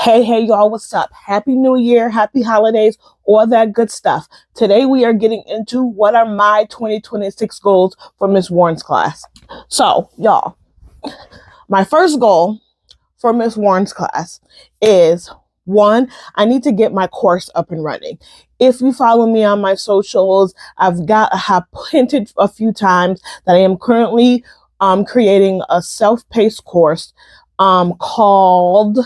Hey, y'all, what's up? Happy New Year, happy holidays, all that good stuff. Today we are getting into what are my 2026 goals for Miss Warren's class. So, y'all, my first goal for Miss Warren's class is one, I need to get my course up and running. If you follow me on my socials, I have hinted a few times that I am currently creating a self-paced course called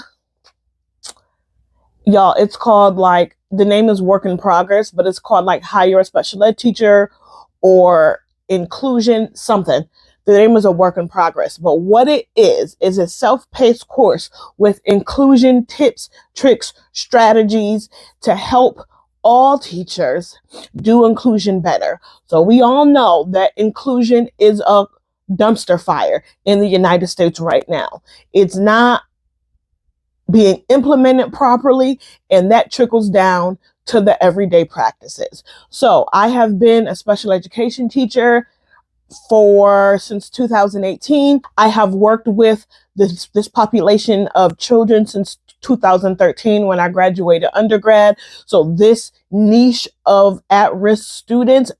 it's called like, the name is Work in Progress, but it's called like Hire a Special Ed Teacher or Inclusion something. The name is a Work in Progress, but what it is a self-paced course with inclusion tips, tricks, strategies to help all teachers do inclusion better. So we all know that inclusion is a dumpster fire in the United States right now. It's not being implemented properly, and that trickles down to the everyday practices. So I have been a special education teacher since 2018. I have worked with this population of children since 2013 when I graduated undergrad. So this niche of at-risk students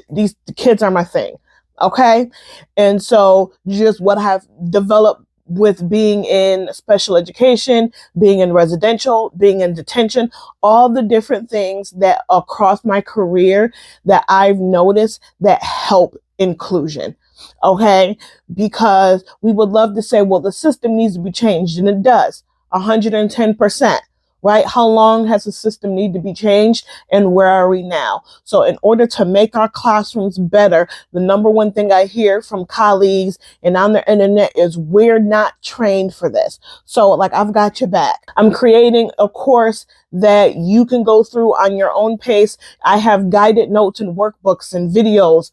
these kids are my thing. Okay. And so just what I've developed with being in special education, being in residential, being in detention, all the different things that across my career that I've noticed that help inclusion. Okay. Because we would love to say, well, the system needs to be changed, and it does 110%. Right? How long has the system need to be changed, and where are we now? So in order to make our classrooms better, the number one thing I hear from colleagues and on the internet is we're not trained for this. So like, I've got your back. I'm creating a course that you can go through on your own pace. I have guided notes and workbooks and videos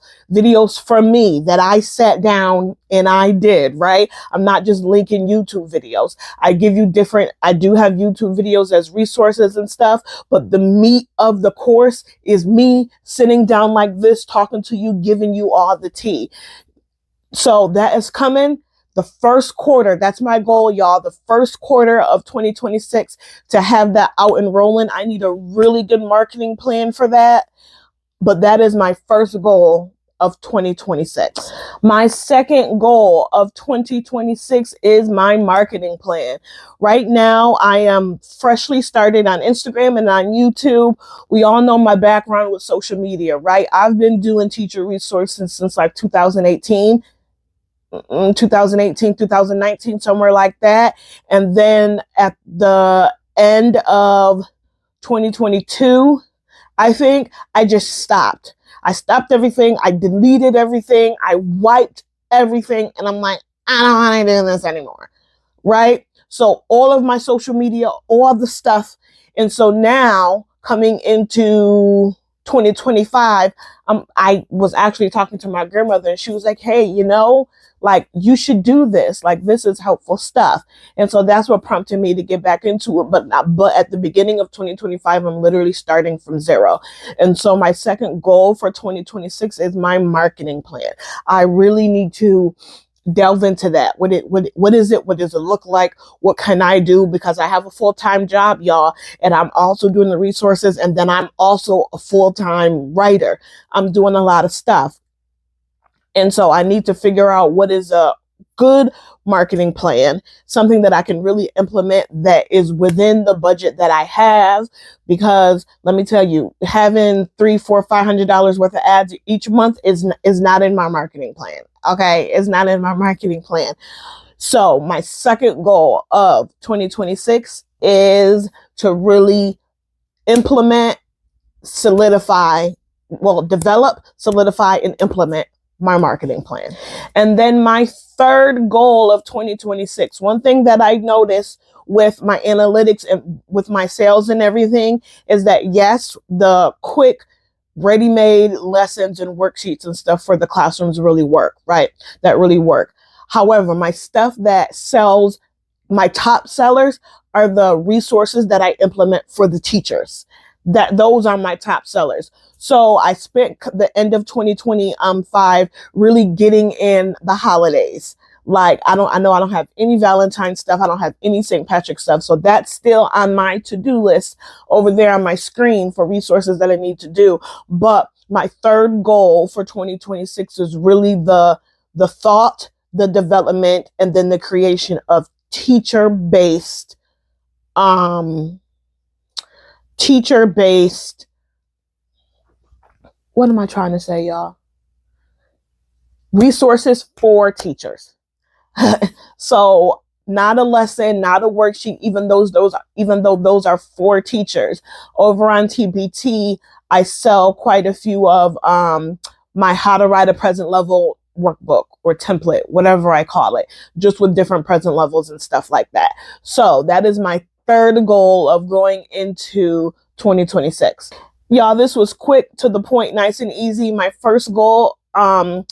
from me that I sat down and I did, right? I'm not just linking YouTube videos. I do have YouTube videos as resources and stuff, but the meat of the course is me sitting down like this, talking to you, giving you all the tea. So that is coming. The first quarter, that's my goal, y'all. The first quarter of 2026 to have that out and rolling. I need a really good marketing plan for that. But that is my first goal of 2026. My second goal of 2026 is my marketing plan. Right now, I am freshly started on Instagram and on YouTube. We all know my background with social media, right? I've been doing teacher resources since like 2018, 2019, somewhere like that. And then at the end of 2022, I think I just stopped. I stopped everything. I deleted everything. I wiped everything. And I'm like, I don't want to do this anymore. Right? So all of my social media, all the stuff. And so now coming into 2025, I was actually talking to my grandmother, and she was like, hey, like, you should do this. Like, this is helpful stuff. And so that's what prompted me to get back into it. But at the beginning of 2025, I'm literally starting from zero. And so my second goal for 2026 is my marketing plan. I really need to delve into that. What is it? What does it look like? What can I do? Because I have a full-time job, y'all, and I'm also doing the resources, and then I'm also a full-time writer. I'm doing a lot of stuff. And so I need to figure out what is a good marketing plan, something that I can really implement that is within the budget that I have. Because let me tell you, having $300, $400, $500 worth of ads each month is not in my marketing plan. Okay, it's not in my marketing plan. So my second goal of 2026 is to really develop, solidify, and implement my marketing plan. And then my third goal of 2026, one thing that I noticed with my analytics and with my sales and everything is that, yes, the quick ready-made lessons and worksheets and stuff for the classrooms really work, right? That really work. However, my stuff that sells, my top sellers are the resources that I implement for the teachers. Those are my top sellers. So I spent the end of 2025 really getting in the holidays, Like, I know I don't have any Valentine's stuff. I don't have any St. Patrick's stuff. So that's still on my to-do list over there on my screen for resources that I need to do. But my third goal for 2026 is really the thought, the development, and then the creation of teacher-based, what am I trying to say, y'all? Resources for teachers. So not a lesson, not a worksheet, even though those are for teachers. Over on TBT, I sell quite a few of my how to write a present level workbook or template, whatever I call it, just with different present levels and stuff like that. So that is my third goal of going into 2026. Y'all, this was quick, to the point, nice and easy. My first goal of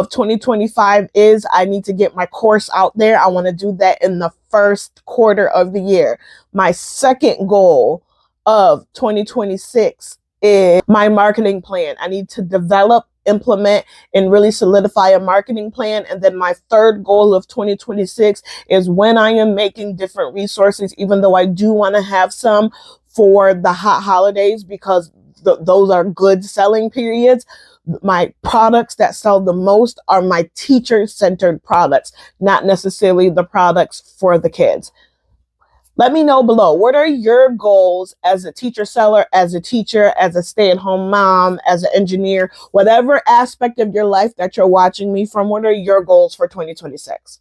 2025 is I need to get my course out there. I want to do that in the first quarter of the year. My second goal of 2026 is my marketing plan. I need to develop, implement, and really solidify a marketing plan. And then my third goal of 2026 is, when I am making different resources, even though I do want to have some for the hot holidays, because those are good selling periods, my products that sell the most are my teacher-centered products, not necessarily the products for the kids. Let me know below, what are your goals as a teacher seller, as a teacher, as a stay-at-home mom, as an engineer, whatever aspect of your life that you're watching me from, what are your goals for 2026?